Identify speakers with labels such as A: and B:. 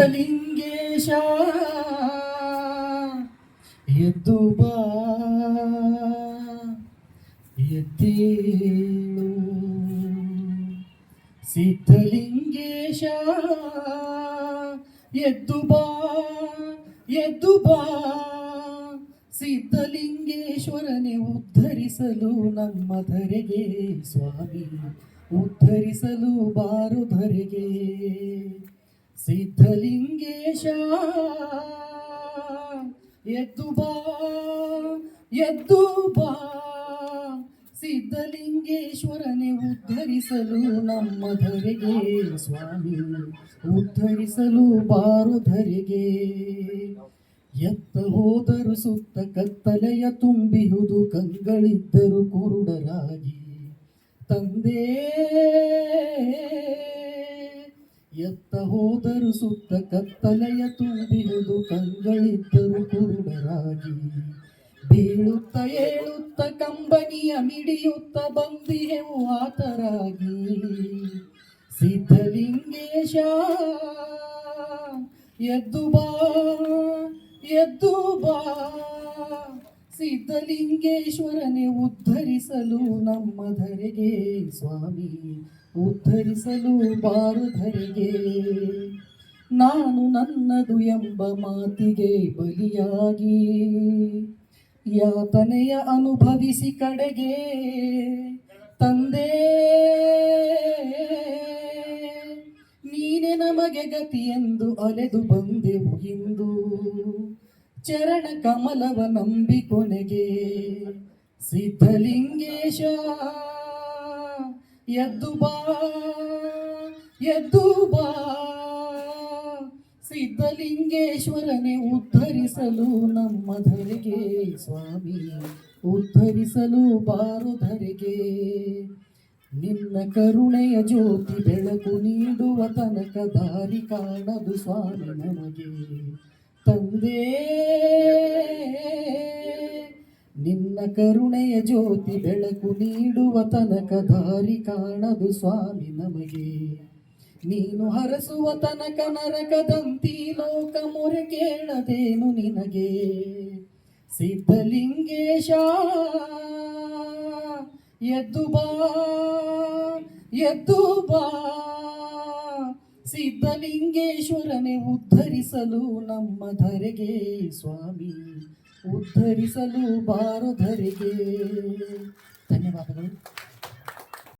A: ಸಿದ್ಧಲಿಂಗೇಶ ಎದ್ದು ಬಾ ಎದ್ದೇಳು ಸಿದ್ಧಲಿಂಗೇಶ ಎದ್ದು ಬಾ ಎದ್ದು ಬಾ ಸಿದ್ಧಲಿಂಗೇಶ್ವರನೇ ಉದ್ಧರಿಸಲು ನಮ್ಮ ಧರೆಗೆ ಸ್ವಾಮಿ ಉದ್ಧರಿಸಲು ಬಾರು ಧರೆಗೆ ಸಿದ್ಧಲಿಂಗೇಶ ಎದ್ದು ಬಾ ಎದ್ದು ಬಾ ಸಿದ್ಧಲಿಂಗೇಶ್ವರನೇ ಉದ್ಧರಿಸಲು ನಮ್ಮ ಧರೆಗೆ ಸ್ವಾಮಿ ಉದ್ಧರಿಸಲು ಬಾರು ಧರೆಗೆ ಎತ್ತ ಹೋದರು ಸುತ್ತ ಕತ್ತಲೆಯ ತುಂಬಿಹುದು ಕಂಗಳಿದ್ದರು ಕುರುಡರಾಗಿ ತಂದೆ ಎತ್ತ ಹೋದರು ಸುತ್ತ ಕತ್ತಲೆಯ ತುಂಬಿಹುದು ಕಂಗಳಿದ್ದರು ಕುರುಡರಾಗಿ ಬೀಳುತ್ತ ಏಳುತ್ತ ಕಂಬನಿಯ ಮಿಡಿಯುತ್ತ ಬಂದಿಹೆವು ಆತರಾಗಿ ಸಿದ್ಧಲಿಂಗೇಶ ಎದ್ದು ಬಾ ಎದ್ದು ಬಾ ಸಿದ್ಧಲಿಂಗೇಶ್ವರನೇ ಉದ್ಧರಿಸಲು ನಮ್ಮ ಧರೆಗೆ ಸ್ವಾಮಿ ಉದ್ಧರಿಸಲು ಬಾರು ಧರೆಗೆ ನಾನು ನನ್ನದು ಎಂಬ ಮಾತಿಗೆ ಬಲಿಯಾಗಿ ಯಾತನೆಯ ಅನುಭವಿಸಿ ಕಡೆಗೆ ತಂದೆ ನೀನೆ ನಮಗೆ ಗತಿಯೆಂದು ಅಲೆದು ಬಂದೆವು ಇಂದು ಚರಣ ಕಮಲವ ನಂಬಿ ಕೊನೆಗೆ ಸಿದ್ಧಲಿಂಗೇಶ ಎದ್ದು ಬಾ ಎದ್ದು ಬಾ ಸಿದ್ಧಲಿಂಗೇಶ್ವರನೇ ಉದ್ಧರಿಸಲು ನಮ್ಮ ಧರೆಗೆ ಸ್ವಾಮಿ ಉದ್ಧರಿಸಲು ಬಾರು ಧರೆಗೆ ನಿನ್ನ ಕರುಣೆಯ ಜ್ಯೋತಿ ಬೆಳಕು ನೀಡುವ ತನಕ ದಾರಿ ಕಾಣದು ಸ್ವಾಮಿ ನಮಗೆ ತಂದೆ ನಿನ್ನ ಕರುಣೆಯ ಜ್ಯೋತಿ ಬೆಳಕು ನೀಡುವ ತನಕ ದಾರಿ ಕಾಣದು ಸ್ವಾಮಿ ನಮಗೆ ನೀನು ಹರಸುವ ತನಕ ನರಕದಂತಿ ಲೋಕ ಮೊರೆ ಕೇಳದೇನು ನಿನಗೆ ಸಿದ್ಧಲಿಂಗೇಶ ಎದ್ದು ಬಾ ಎದ್ದು ಬಾ ಸಿದ್ಧಲಿಂಗೇಶ್ವರನೇ ಉದ್ಧರಿಸಲು ನಮ್ಮ ಧರೆಗೆ ಸ್ವಾಮಿ ಉದ್ಧರಿಸಲು ಬಾರು ಧರೆಗೆ ಧನ್ಯವಾದಗಳು.